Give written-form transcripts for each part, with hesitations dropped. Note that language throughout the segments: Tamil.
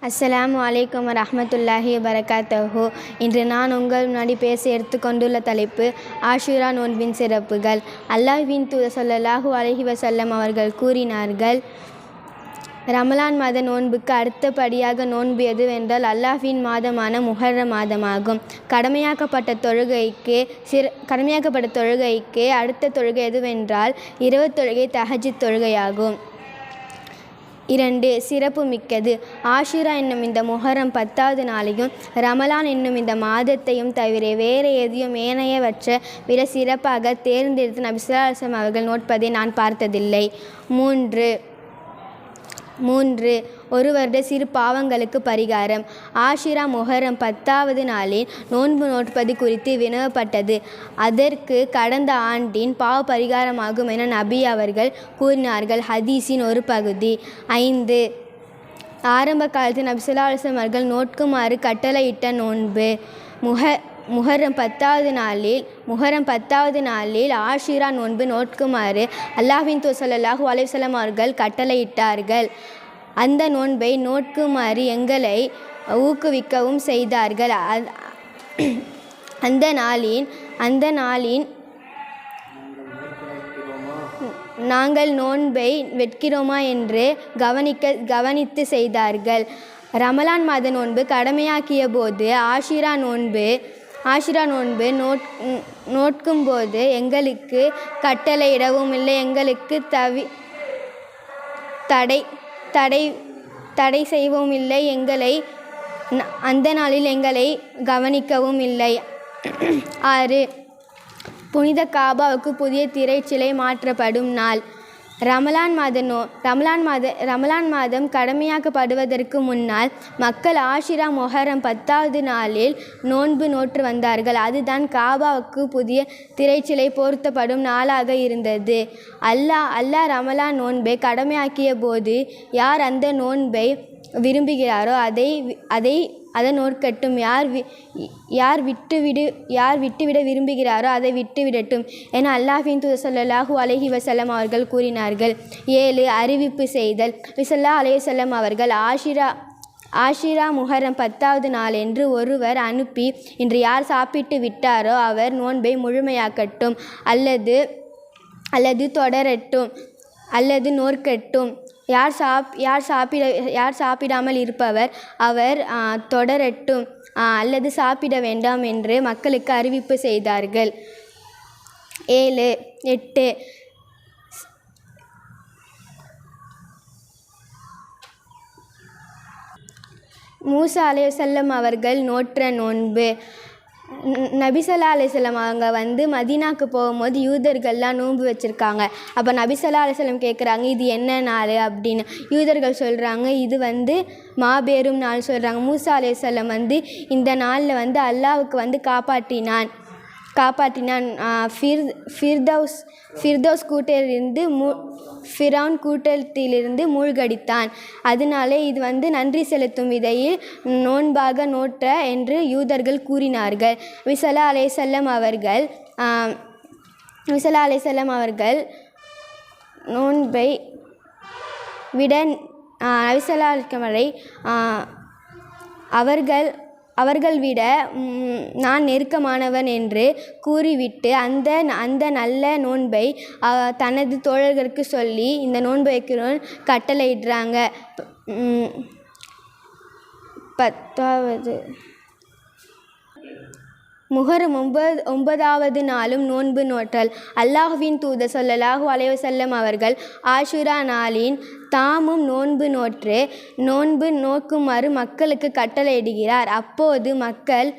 அஸ்ஸலாமு அலைக்கும் வரஹ்மத்துல்லாஹி வபரகாத்துஹு. இன்று நான் உங்கள் முன்னாடி பேச எடுத்துக்கொண்டுள்ள தலைப்பு ஆஷுரா நோன்பின் சிறப்புகள். அல்லாஹ்வின் தூதர் ஸல்லல்லாஹு அலைஹி வஸல்லம் அவர்கள் கூறினார்கள், ரமலான் மாத நோன்புக்கு அடுத்தபடியாக நோன்பு எதுவென்றால் அல்லாஹ்வின் மாதமான முஹர்ரம் மாதமாகும். கடமையாக்கப்பட்ட தொழுகைக்கு அடுத்த தொழுகை எதுவென்றால் இரவு தொழுகை தஹஜ்ஜுத் தொழுகையாகும். 2. சிறப்பு மிக்கது. ஆஷுரா என்னும் இந்த முஹர்ரம் 10வது நாளையும் ரமலான் என்னும் இந்த மாதத்தையும் தவிர வேறு எதையும் ஏனையவற்ற விட சிறப்பாக தேர்ந்தெடுத்து நபி ஸல்லல்லாஹு அலைஹி வஸல்லம் அவர்கள் நோட்பதை நான் பார்த்ததில்லை. 3. ஒரு வருட சிறு பாவங்களுக்கு பரிகாரம். ஆஷுரா முஹர்ரம் 10வது நாளில் நோன்பு நோட்பது குறித்து வினவப்பட்டது. அதற்கு கடந்த ஆண்டின் பாவ பரிகாரமாகும் என நபி அவர்கள் கூறினார்கள். ஹதீஸின் ஒரு பகுதி. 5. ஆரம்ப காலத்தில் நபி ஸல்லல்லாஹு அலைஹி வஸல்லம் அவர்கள் நோட்குமாறு கட்டளையிட்ட நோன்பு. முஹர்ரம் 10வது நாளில் ஆஷுரா நோன்பு நோட்குமாறு அல்லாஹ்வின் தூதர் ஸல்லல்லாஹு அலைஹி வஸல்லம் அவர்கள் கட்டளையிட்டார்கள். அந்த நோன்பை நோட்குமாறு எங்களை ஊக்குவிக்கவும் செய்தார்கள். அந்த நாளின் நாங்கள் நோன்பை வெட்கிறோமா என்று கவனித்து செய்தார்கள். ரமலான் மாத நோன்பு கடமையாக்கிய போது ஆஷுரா நோன்பு நோட்கும்போது எங்களுக்கு கட்டளையிடவும் இல்லை, எங்களுக்கு தடை செய்யவும் இல்லை, அந்த நாளில் எங்களை கவனிக்கவும் இல்லை. 6. புனித காபாவுக்கு புதிய திரைச்சிலை மாற்றப்படும் நாள். ரமலான் மாதம் கடமையாக்கப்படுவதற்கு முன்னால் மக்கள் ஆஷுரா முஹர்ரம் 10வது நாளில் நோன்பு நோற்று வந்தார்கள். அதுதான் காபாவுக்கு புதிய திரைச்சிலை பொருத்தப்படும் நாளாக இருந்தது. அல்லாஹ் ரமலான் நோன்பை கடமையாக்கிய போது யார் அந்த நோன்பை விரும்புகிறாரோ அதை நோக்கட்டும், யார் விட்டுவிட விரும்புகிறாரோ அதை விட்டுவிடட்டும் என அல்லாஹ்வின் தூதர் ஸல்லல்லாஹு அலைஹி வஸல்லம் அவர்கள் கூறினார்கள். 7. அறிவிப்பு செய்தல். நபி ஸல்லல்லாஹு அலைஹி வஸல்லம் அவர்கள் ஆஷுரா முஹர்ரம் 10வது நாளென்று ஒருவர் அனுப்பி, இன்று யார் சாப்பிட்டு விட்டாரோ அவர் நோன்பை முழுமையாக்கட்டும், அல்லது தொடரட்டும், அல்லது நோற்கட்டும். யார் சாப்பிடாமல் இருப்பவர் அவர் தொடரட்டும், அல்லது சாப்பிட வேண்டாம் என்று மக்களுக்கு அறிவிப்பு செய்தார்கள். 8. மூசா அலைஹிஸ்ஸலாம் அவர்கள் நோற்ற நோன்பு. நபி ஸல்லல்லாஹு அலைஹி வஸல்லம் அவங்க மதீனாவுக்கு போகும்போது யூதர்கள்லாம் நோன்பு வச்சுருக்காங்க. அப்போ நபி ஸல்லல்லாஹு அலைஹி வஸல்லம் கேட்குறாங்க, இது என்ன நாள் அப்படின்னு. யூதர்கள் சொல்கிறாங்க, இது மாபெரும் நாள் சொல்கிறாங்க. மூசா அலைஹிஸ்ஸலாம் இந்த நாளில் அல்லாஹ்வுக்கு காப்பாற்றினான். ஃபிர்தௌஸ் கூட்டத்திலிருந்து ஃபிரௌன் கூட்டத்திலிருந்து மூழ்கடித்தான். அதனாலே இது நன்றி செலுத்தும் விதையில் நோன்பாக நோற்ற என்று யூதர்கள் கூறினார்கள். நபி ஸல்லல்லாஹு அலைஹி வஸல்லம் அவர்கள் நோன்பை விட நபி ஸல்லல்லாஹு அலைஹி வஸல்லம் அவர்கள் விட நான் நெருக்கமானவன் என்று கூறிவிட்டு அந்த நல்ல நோன்பை தனது தோழர்களுக்கு சொல்லி இந்த நோன்பு வைக்கிறோன்னு கட்டளையிடுறாங்க. 10. முஹர்ரம் 9வது நாளும் நோன்பு நோற்றல். அல்லாஹ்வின் தூதர் ஸல்லல்லாஹு அலைஹி வஸல்லம் அவர்கள் ஆஷுரா நாளின் தாமும் நோன்பு நோக்குமாறு மக்களுக்கு கட்டளையிடுகிறார். அப்போது மக்கள்,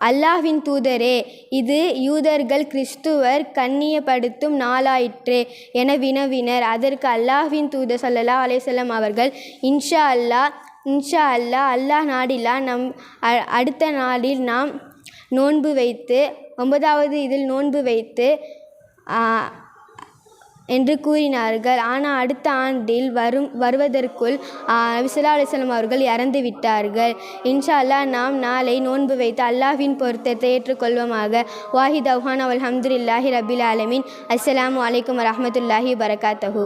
அல்லாஹ்வின் தூதரே, இது யூதர்கள் கிறிஸ்துவர் கண்ணியப்படுத்தும் நாளாயிற்றே என வினவினர். அதற்கு அல்லாஹ்வின் தூதர் ஸல்லல்லாஹு அலைஹி வஸல்லம் அவர்கள், இன்ஷா அல்லாஹ் நாடிலா அடுத்த நாளில் நாம் நோன்பு வைத்து 9வது இதில் நோன்பு வைத்து என்று கூறினார்கள். ஆனால் அடுத்த ஆண்டில் வருவதற்குள் நபி ஸல்லல்லாஹு அலைஹி வஸல்லம் அவர்கள் இறந்து விட்டார்கள். இன்ஷா அல்லாஹ் நாம் நாளை நோன்பு வைத்து அல்லாஹ்வின் பொருத்தத்தை ஏற்றுக்கொள்வோமாக. வாஹித் அவ்ஹான் அல்ஹம்துலில்லாஹி ரபில் ஆலமீன். அஸ்ஸலாமு அலைக்கும் வரஹ்மத்துல்லாஹி வபரகாத்துஹு.